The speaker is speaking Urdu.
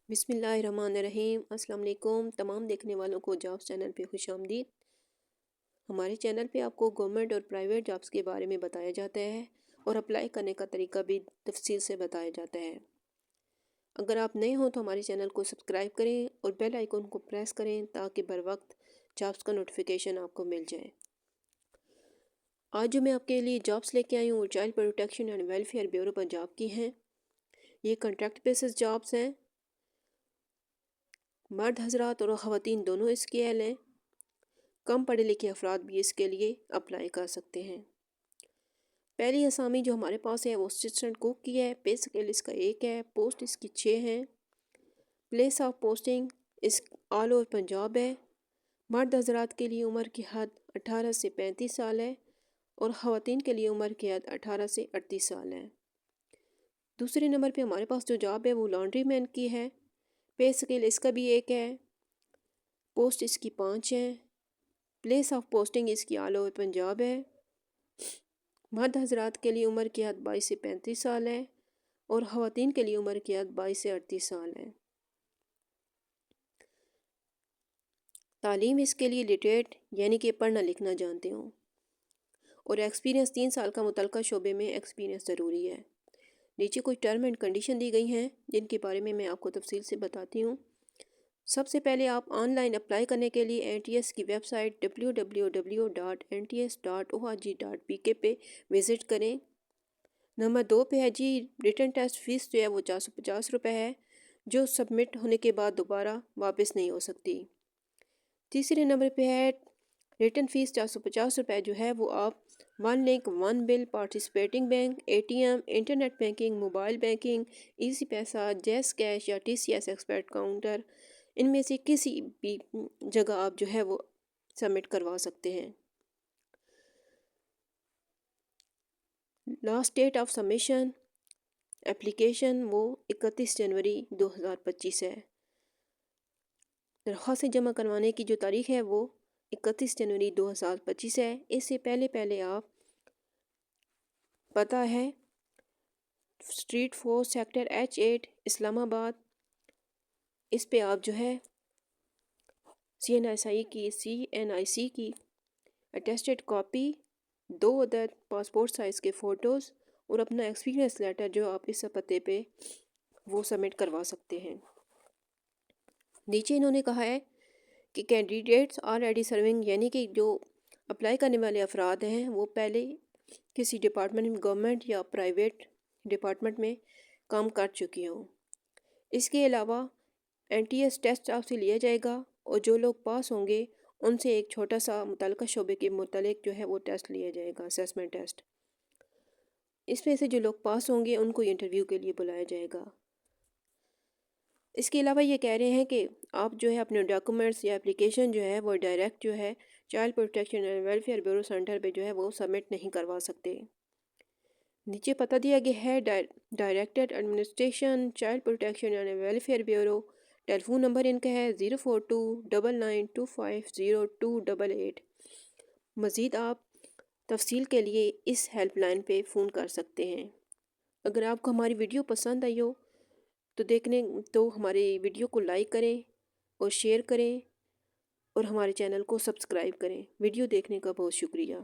بسم اللہ الرحمن الرحیم۔ السلام علیکم تمام دیکھنے والوں کو جابس چینل پہ خوش آمدید۔ ہمارے چینل پہ آپ کو گورنمنٹ اور پرائیویٹ جابس کے بارے میں بتایا جاتا ہے اور اپلائی کرنے کا طریقہ بھی تفصیل سے بتایا جاتا ہے۔ اگر آپ نئے ہوں تو ہمارے چینل کو سبسکرائب کریں اور بیل آئیکن کو پریس کریں تاکہ بر وقت جابس کا نوٹیفیکیشن آپ کو مل جائے۔ آج جو میں آپ کے لیے جابس لے کے آئی ہوں وہ child protection and welfare bureau Punjab کی ہیں۔ یہ کنٹریکٹ بیسس جابس ہیں۔ مرد حضرات اور خواتین دونوں اس کے اہل ہیں۔ کم پڑھے لکھے افراد بھی اس کے لیے اپلائی کر سکتے ہیں۔ پہلی اسامی جو ہمارے پاس ہے وہ اسسٹنٹ کوک کی ہے۔ پے اسکیل اس کا 1 ہے، پوسٹ اس کی 6 ہیں۔ Place of posting is all over Punjab ہے۔ مرد حضرات کے لیے عمر کی حد 18 سے 35 سال ہے اور خواتین کے لیے عمر کی حد 18 سے 38 سال ہے۔ دوسرے نمبر پہ ہمارے پاس جو جاب ہے وہ لانڈری مین کی ہے۔ پے اسکیل اس کا بھی 1 ہے، پوسٹ اس کی 5 ہیں۔ پلیس آف پوسٹنگ اس کی آل اوور پنجاب ہے۔ مرد حضرات کے لیے عمر کی حد 22 سے 35 سال ہے اور خواتین کے لیے عمر کی حد 22 سے 38 سال ہے۔ تعلیم اس کے لیے لٹریٹ یعنی کہ پڑھنا لکھنا جانتے ہوں اور ایکسپیرینس 3 سال کا متعلقہ شعبے میں ایکسپیرینس ضروری ہے۔ نیچے کچھ ٹرم اینڈ کنڈیشن دی گئی ہیں جن کے بارے میں آپ کو تفصیل سے بتاتی ہوں۔ سب سے پہلے آپ آن لائن اپلائی کرنے کے لیے NTS کی ویب سائٹ www.nts.org.pk پہ وزٹ کریں۔ نمبر 2 پہ ہے جی ریٹن ٹیسٹ فیس جو ہے وہ 450 روپے ہے جو سبمٹ ہونے کے بعد دوبارہ واپس نہیں ہو سکتی۔ تیسرے نمبر پہ ہے ریٹن فیس 450 روپے جو ہے وہ آپ 1 link 1 bill participating bank ATM internet banking mobile banking Easypaisa JazzCash یا TCS ایکسپرٹ کاؤنٹر ان میں سے کسی بھی جگہ آپ جو ہے وہ سبمٹ کروا سکتے ہیں۔ Last date of submission application وہ 31 جنوری 2025 ہے۔ درخواستیں جمع کروانے کی جو تاریخ ہے وہ 31 جنوری 2025 ہے۔ اس سے پہلے آپ پتہ ہے اسٹریٹ 4 سیکٹر H8 اسلام آباد، اس پہ آپ جو ہے CNIC کی اٹیسٹڈ کاپی 2 عدد پاسپورٹ سائز کے فوٹوز اور اپنا ایکسپیرینس لیٹر جو آپ اس پتے پہ وہ سبمٹ کروا سکتے ہیں۔ نیچے انہوں نے کہا ہے کہ کینڈیڈیٹس آلریڈی سرونگ یعنی کہ جو اپلائی کرنے والے افراد ہیں وہ پہلے کسی ڈپارٹمنٹ گورنمنٹ یا پرائیویٹ ڈپارٹمنٹ میں کام کر چکی ہوں۔ اس کے علاوہ NTS ٹیسٹ آپ سے لیا جائے گا اور جو لوگ پاس ہوں گے ان سے ایک چھوٹا سا متعلقہ شعبے کے متعلق جو ہے وہ ٹیسٹ لیا جائے گا، اسیسمنٹ ٹیسٹ۔ اس میں سے جو لوگ پاس ہوں گے ان کو انٹرویو کے لیے بلایا جائے گا۔ اس کے علاوہ یہ کہہ رہے ہیں کہ آپ جو ہے اپنے ڈاکومنٹس یا اپلیکیشن جو ہے وہ ڈائریکٹ جو ہے child protection and welfare bureau centre پہ جو ہے وہ سبمٹ نہیں کروا سکتے۔ نیچے پتہ دیا گیا ہے directorate administration child protection and welfare bureau, telephone number ان کا ہے 04299250288۔ مزید آپ تفصیل کے لیے اس ہیلپ لائن پہ فون کر سکتے ہیں۔ اگر آپ کو ہماری ویڈیو پسند آئی ہو تو ہمارے ویڈیو کو لائک کریں اور شیئر کریں اور ہمارے چینل کو سبسکرائب کریں۔ ویڈیو دیکھنے کا بہت شکریہ۔